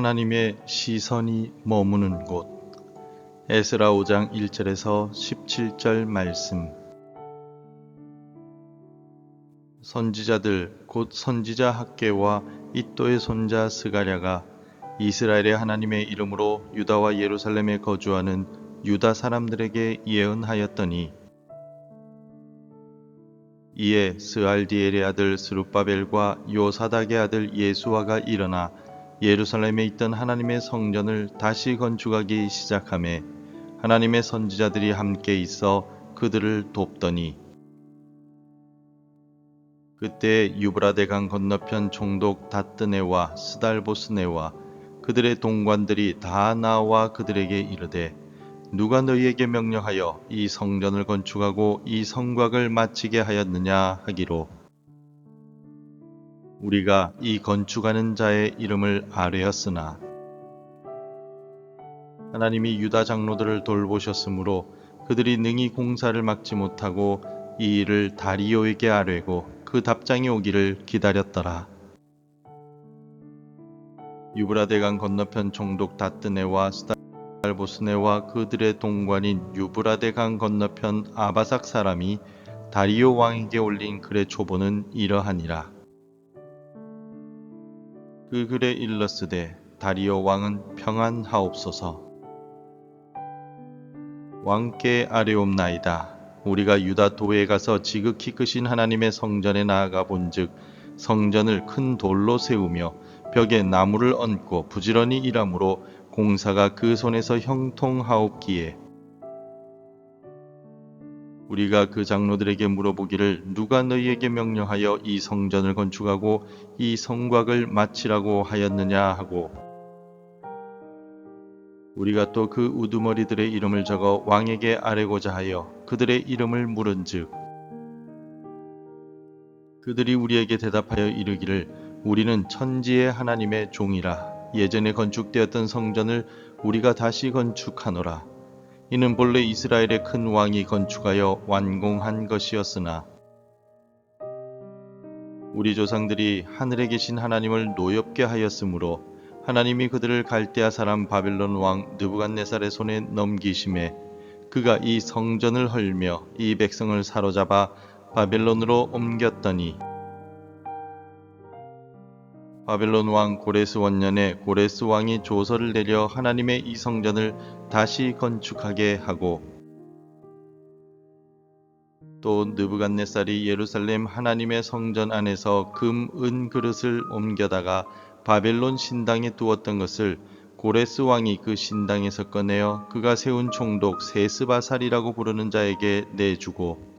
하나님의 시선이 머무는 곳. 에스라 5장 1절에서 17절 말씀. 선지자들 곧 선지자 학개와 이또의 손자 스가랴가 이스라엘의 하나님의 이름으로 유다와 예루살렘에 거주하는 유다 사람들에게 예언하였더니, 이에 스알디엘의 아들 스룹바벨과 요사닥의 아들 예수아가 일어나 예루살렘에 있던 하나님의 성전을 다시 건축하기 시작하매 하나님의 선지자들이 함께 있어 그들을 돕더니, 그때 유브라데 강 건너편 총독 다뜨네와 스달보스네와 그들의 동관들이 다 나와 그들에게 이르되, 누가 너희에게 명령하여 이 성전을 건축하고 이 성곽을 마치게 하였느냐 하기로, 우리가 이 건축하는 자의 이름을 아뢰었으나 하나님이 유다 장로들을 돌보셨으므로 그들이 능히 공사를 막지 못하고 이 일을 다리오에게 아뢰고 그 답장이 오기를 기다렸더라. 유브라데강 건너편 총독 다뜨네와 스달보스네와 그들의 동관인 유브라데강 건너편 아바삭 사람이 다리오 왕에게 올린 글의 초보는 이러하니라. 그 글에 일렀으되, 다리오 왕은 평안하옵소서. 왕께 아뢰옵나이다. 우리가 유다 도에 가서 지극히 크신 하나님의 성전에 나아가 본즉 성전을 큰 돌로 세우며 벽에 나무를 얹고 부지런히 일하므로 공사가 그 손에서 형통하옵기에, 우리가 그 장로들에게 물어보기를 누가 너희에게 명령하여 이 성전을 건축하고 이 성곽을 마치라고 하였느냐 하고, 우리가 또 그 우두머리들의 이름을 적어 왕에게 아뢰고자 하여 그들의 이름을 물은즉, 그들이 우리에게 대답하여 이르기를, 우리는 천지의 하나님의 종이라. 예전에 건축되었던 성전을 우리가 다시 건축하노라. 이는 본래 이스라엘의 큰 왕이 건축하여 완공한 것이었으나 우리 조상들이 하늘에 계신 하나님을 노엽게 하였으므로 하나님이 그들을 갈대아 사람 바벨론 왕 느부갓네살의 손에 넘기심에 그가 이 성전을 헐며 이 백성을 사로잡아 바벨론으로 옮겼더니, 바벨론 왕 고레스 원년에 고레스 왕이 조서를 내려 하나님의 이 성전을 다시 건축하게 하고, 또 느부갓네살이 예루살렘 하나님의 성전 안에서 금, 은 그릇을 옮겨다가 바벨론 신당에 두었던 것을 고레스 왕이 그 신당에서 꺼내어 그가 세운 총독 세스바살이라고 부르는 자에게 내주고,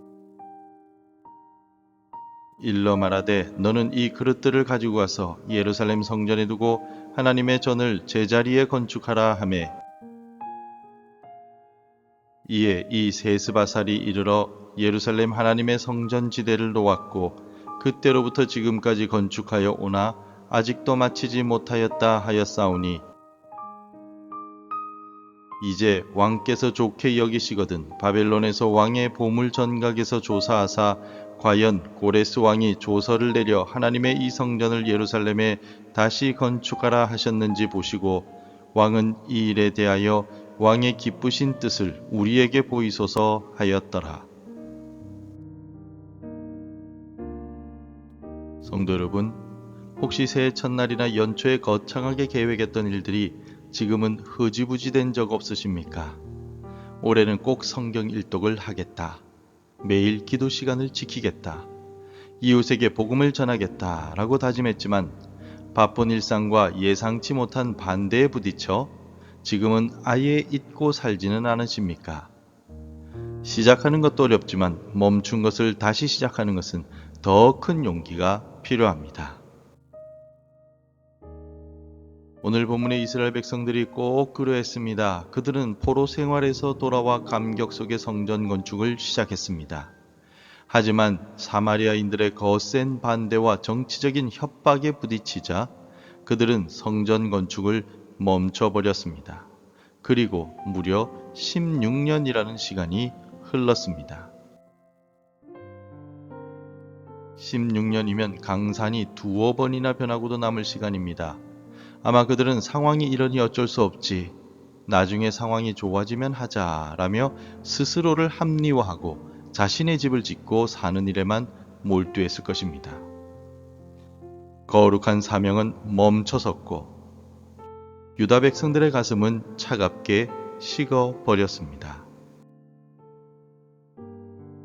일러 말하되, 너는 이 그릇들을 가지고 가서 예루살렘 성전에 두고 하나님의 전을 제자리에 건축하라 하매, 이에 이 세스바살이 이르러 예루살렘 하나님의 성전 지대를 놓았고 그때로부터 지금까지 건축하여 오나 아직도 마치지 못하였다 하였사오니, 이제 왕께서 좋게 여기시거든 바벨론에서 왕의 보물 전각에서 조사하사 과연 고레스 왕이 조서를 내려 하나님의 이 성전을 예루살렘에 다시 건축하라 하셨는지 보시고, 왕은 이 일에 대하여 왕의 기쁘신 뜻을 우리에게 보이소서 하였더라. 성도 여러분, 혹시 새해 첫날이나 연초에 거창하게 계획했던 일들이 지금은 흐지부지 된 적 없으십니까? 올해는 꼭 성경 일독을 하겠다. 매일 기도 시간을 지키겠다. 이웃에게 복음을 전하겠다 라고 다짐했지만 바쁜 일상과 예상치 못한 반대에 부딪혀 지금은 아예 잊고 살지는 않으십니까? 시작하는 것도 어렵지만 멈춘 것을 다시 시작하는 것은 더 큰 용기가 필요합니다. 오늘 본문의 이스라엘 백성들이 꼭 그러했습니다. 그들은 포로 생활에서 돌아와 감격 속의 성전 건축을 시작했습니다. 하지만 사마리아인들의 거센 반대와 정치적인 협박에 부딪히자 그들은 성전 건축을 멈춰버렸습니다. 그리고 무려 16년이라는 시간이 흘렀습니다. 16년이면 강산이 두어 번이나 변하고도 남을 시간입니다. 아마 그들은 상황이 이러니 어쩔 수 없지. 나중에 상황이 좋아지면 하자라며 스스로를 합리화하고 자신의 집을 짓고 사는 일에만 몰두했을 것입니다. 거룩한 사명은 멈춰섰고 유다 백성들의 가슴은 차갑게 식어 버렸습니다.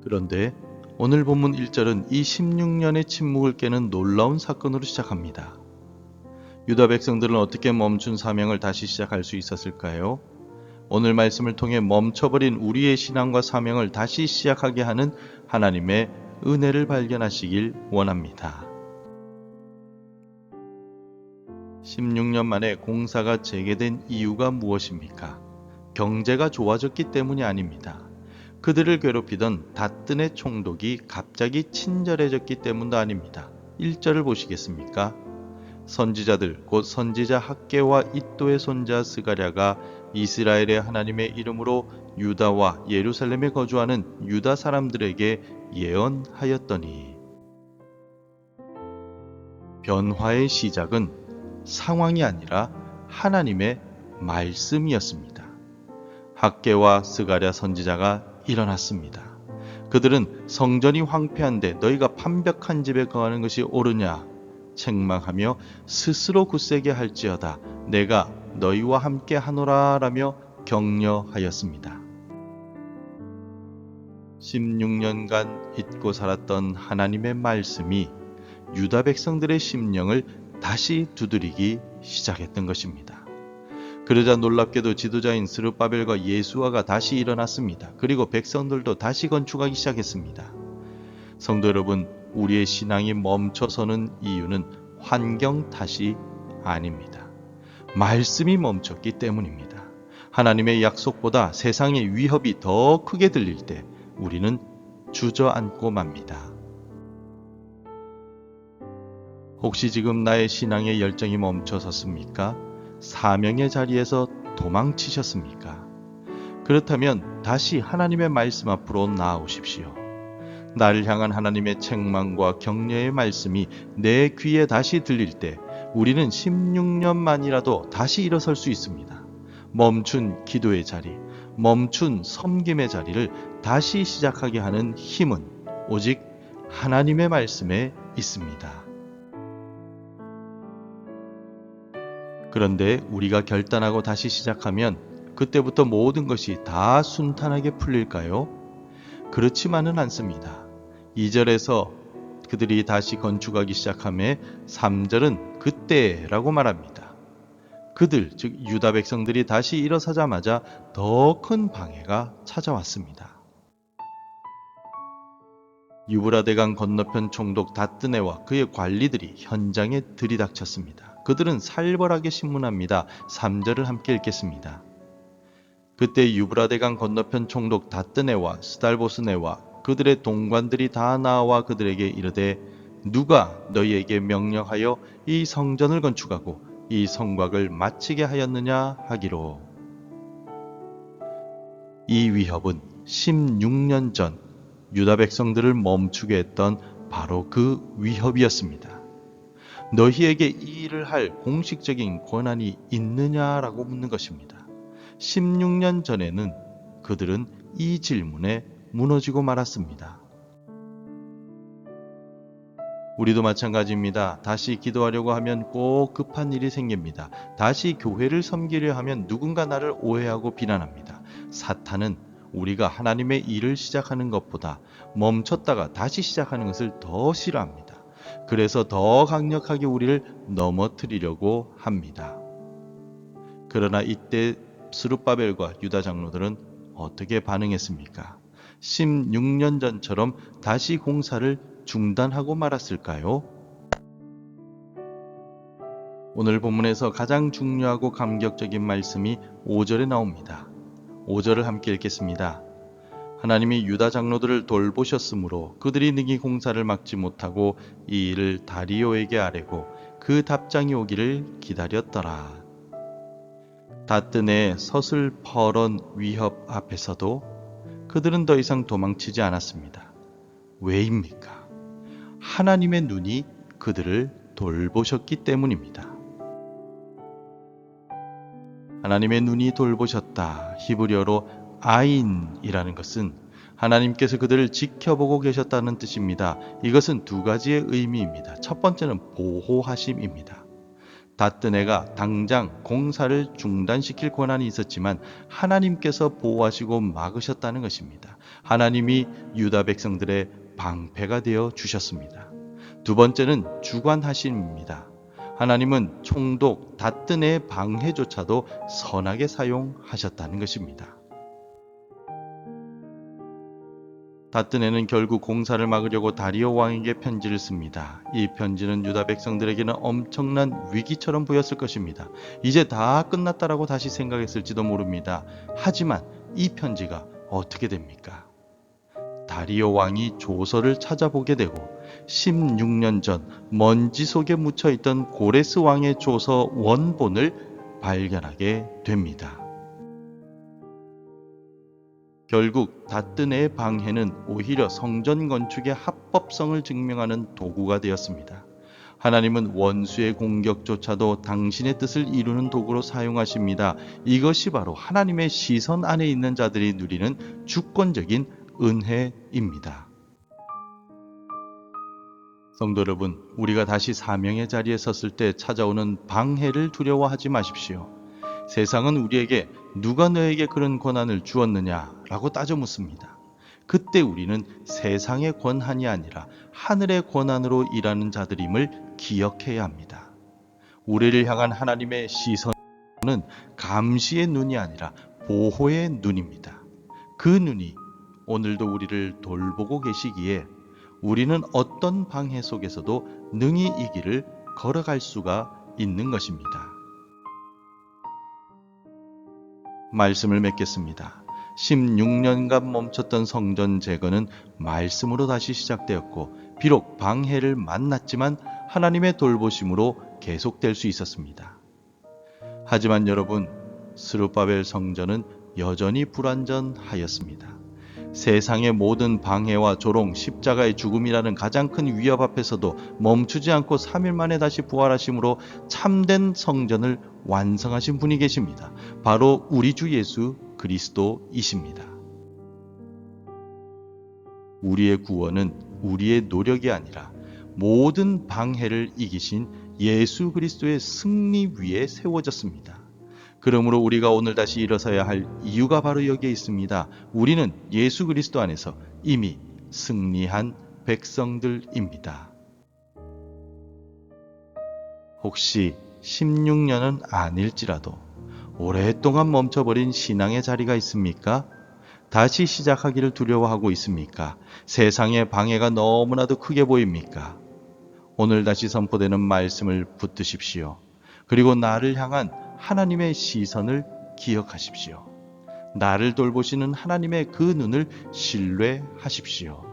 그런데 오늘 본문 1절은 이 16년의 침묵을 깨는 놀라운 사건으로 시작합니다. 유다 백성들은 어떻게 멈춘 사명을 다시 시작할 수 있었을까요? 오늘 말씀을 통해 멈춰버린 우리의 신앙과 사명을 다시 시작하게 하는 하나님의 은혜를 발견하시길 원합니다. 16년 만에 공사가 재개된 이유가 무엇입니까? 경제가 좋아졌기 때문이 아닙니다. 그들을 괴롭히던 닷든의 총독이 갑자기 친절해졌기 때문도 아닙니다. 1절을 보시겠습니까? 선지자들 곧 선지자 학개와 id도의 손자 스가랴가 이스라엘의 하나님의 이름으로 유다와 예루살렘에 거주하는 유다 사람들에게 예언하였더니 변화의 시작은 상황이 아니라 하나님의 말씀이었습니다. 학개와 스가랴 선지자가 일어났습니다. 그들은 성전이 황폐한데 너희가 판벽한 집에 거하는 것이 옳으냐 책망하며 스스로 굳세게 할지어다 내가 너희와 함께 하노라 라며 격려하였습니다. 16년간 잊고 살았던 하나님의 말씀이 유다 백성들의 심령을 다시 두드리기 시작했던 것입니다. 그러자 놀랍게도 지도자인 스룹바벨과 예수아가 다시 일어났습니다. 그리고 백성들도 다시 건축하기 시작했습니다. 성도 여러분, 우리의 신앙이 멈춰서는 이유는 환경 탓이 아닙니다. 말씀이 멈췄기 때문입니다. 하나님의 약속보다 세상의 위협이 더 크게 들릴 때 우리는 주저앉고 맙니다. 혹시 지금 나의 신앙의 열정이 멈춰섰습니까? 사명의 자리에서 도망치셨습니까? 그렇다면 다시 하나님의 말씀 앞으로 나아오십시오. 나를 향한 하나님의 책망과 격려의 말씀이 내 귀에 다시 들릴 때 우리는 16년만이라도 다시 일어설 수 있습니다. 멈춘 기도의 자리, 멈춘 섬김의 자리를 다시 시작하게 하는 힘은 오직 하나님의 말씀에 있습니다. 그런데 우리가 결단하고 다시 시작하면 그때부터 모든 것이 다 순탄하게 풀릴까요? 그렇지만은 않습니다. 2절에서 그들이 다시 건축하기 시작함에 3절은 그때라고 말합니다. 그들, 즉 유다 백성들이 다시 일어서자마자 더 큰 방해가 찾아왔습니다. 유브라데강 건너편 총독 닷드네와 그의 관리들이 현장에 들이닥쳤습니다. 그들은 살벌하게 신문합니다. 3절을 함께 읽겠습니다. 그때 유브라데강 건너편 총독 닷드네와 스달보스네와 그들의 동관들이 다 나와 그들에게 이르되 누가 너희에게 명령하여 이 성전을 건축하고 이 성곽을 마치게 하였느냐 하기로. 이 위협은 16년 전 유다 백성들을 멈추게 했던 바로 그 위협이었습니다. 너희에게 이 일을 할 공식적인 권한이 있느냐라고 묻는 것입니다. 16년 전에는 그들은 이 질문에 무너지고 말았습니다. 우리도 마찬가지입니다. 다시 기도하려고 하면 꼭 급한 일이 생깁니다. 다시 교회를 섬기려 하면 누군가 나를 오해하고 비난합니다. 사탄은 우리가 하나님의 일을 시작하는 것보다 멈췄다가 다시 시작하는 것을 더 싫어합니다. 그래서 더 강력하게 우리를 넘어뜨리려고 합니다. 그러나 이때 스룹바벨과 유다 장로들은 어떻게 반응했습니까? 16년 전처럼 다시 공사를 중단하고 말았을까요? 오늘 본문에서 가장 중요하고 감격적인 말씀이 5절에 나옵니다. 5절을 함께 읽겠습니다. 하나님이 유다 장로들을 돌보셨으므로 그들이 능히 공사를 막지 못하고 이 일을 다리오에게 아뢰고 그 답장이 오기를 기다렸더라. 닷든의 서슬퍼런 위협 앞에서도 그들은 더 이상 도망치지 않았습니다. 왜입니까? 하나님의 눈이 그들을 돌보셨기 때문입니다. 하나님의 눈이 돌보셨다. 히브리어로 아인이라는 것은 하나님께서 그들을 지켜보고 계셨다는 뜻입니다. 이것은 두 가지의 의미입니다. 첫 번째는 보호하심입니다. 닷든 애가 당장 공사를 중단시킬 권한이 있었지만 하나님께서 보호하시고 막으셨다는 것입니다. 하나님이 유다 백성들의 방패가 되어 주셨습니다. 두 번째는 주관하심입니다. 하나님은 총독 닷든 애의 방해조차도 선하게 사용하셨다는 것입니다. 닷든 애는 결국 공사를 막으려고 다리오 왕에게 편지를 씁니다. 이 편지는 유다 백성들에게는 엄청난 위기처럼 보였을 것입니다. 이제 다 끝났다라고 다시 생각했을지도 모릅니다. 하지만 이 편지가 어떻게 됩니까? 다리오 왕이 조서를 찾아보게 되고 16년 전 먼지 속에 묻혀있던 고레스 왕의 조서 원본을 발견하게 됩니다. 결국 닷든 애의 방해는 오히려 성전 건축의 합법성을 증명하는 도구가 되었습니다. 하나님은 원수의 공격조차도 당신의 뜻을 이루는 도구로 사용하십니다. 이것이 바로 하나님의 시선 안에 있는 자들이 누리는 주권적인 은혜입니다. 성도 여러분, 우리가 다시 사명의 자리에 섰을 때 찾아오는 방해를 두려워하지 마십시오. 세상은 우리에게 누가 너에게 그런 권한을 주었느냐라고 따져 묻습니다. 그때 우리는 세상의 권한이 아니라 하늘의 권한으로 일하는 자들임을 기억해야 합니다. 우리를 향한 하나님의 시선은 감시의 눈이 아니라 보호의 눈입니다. 그 눈이 오늘도 우리를 돌보고 계시기에 우리는 어떤 방해 속에서도 능히 이 길을 걸어갈 수가 있는 것입니다. 말씀을 맺겠습니다. 16년간 멈췄던 성전 재건은 말씀으로 다시 시작되었고 비록 방해를 만났지만 하나님의 돌보심으로 계속될 수 있었습니다. 하지만 여러분, 스룹바벨 성전은 여전히 불완전하였습니다. 세상의 모든 방해와 조롱, 십자가의 죽음이라는 가장 큰 위협 앞에서도 멈추지 않고 3일 만에 다시 부활하심으로 참된 성전을 완성하신 분이 계십니다. 바로 우리 주 예수 그리스도이십니다. 우리의 구원은 우리의 노력이 아니라 모든 방해를 이기신 예수 그리스도의 승리 위에 세워졌습니다. 그러므로 우리가 오늘 다시 일어서야 할 이유가 바로 여기에 있습니다. 우리는 예수 그리스도 안에서 이미 승리한 백성들입니다. 혹시 16년은 아닐지라도 오랫동안 멈춰버린 신앙의 자리가 있습니까? 다시 시작하기를 두려워하고 있습니까? 세상의 방해가 너무나도 크게 보입니까? 오늘 다시 선포되는 말씀을 붙드십시오. 그리고 나를 향한 하나님의 시선을 기억하십시오. 나를 돌보시는 하나님의 그 눈을 신뢰하십시오.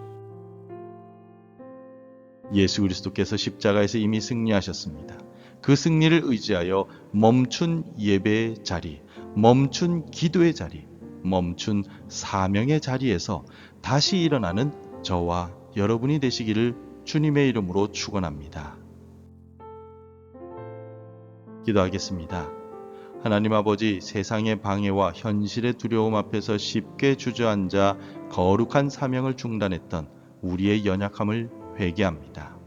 예수 그리스도께서 십자가에서 이미 승리하셨습니다. 그 승리를 의지하여 멈춘 예배의 자리, 멈춘 기도의 자리, 멈춘 사명의 자리에서 다시 일어나는 저와 여러분이 되시기를 주님의 이름으로 축원합니다. 기도하겠습니다. 하나님 아버지, 세상의 방해와 현실의 두려움 앞에서 쉽게 주저앉아 거룩한 사명을 중단했던 우리의 연약함을 회개합니다.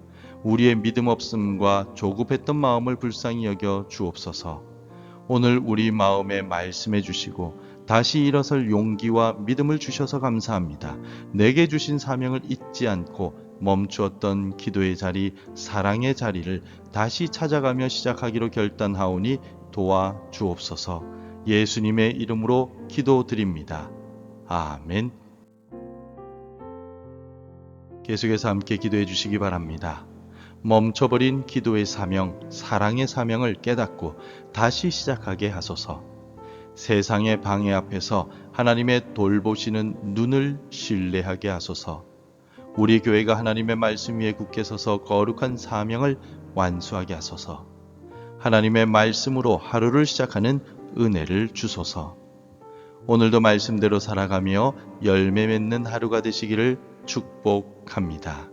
우리의 믿음 없음과 조급했던 마음을 불쌍히 여겨 주옵소서. 오늘 우리 마음에 말씀해 주시고 다시 일어설 용기와 믿음을 주셔서 감사합니다. 내게 주신 사명을 잊지 않고 멈추었던 기도의 자리, 사랑의 자리를 다시 찾아가며 시작하기로 결단하오니 도와 주옵소서. 예수님의 이름으로 기도드립니다. 아멘. 계속해서 함께 기도해 주시기 바랍니다. 멈춰버린 기도의 사명, 사랑의 사명을 깨닫고 다시 시작하게 하소서. 세상의 방해 앞에서 하나님의 돌보시는 눈을 신뢰하게 하소서. 우리 교회가 하나님의 말씀 위에 굳게 서서 거룩한 사명을 완수하게 하소서. 하나님의 말씀으로 하루를 시작하는 은혜를 주소서. 오늘도 말씀대로 살아가며 열매 맺는 하루가 되시기를 축복합니다.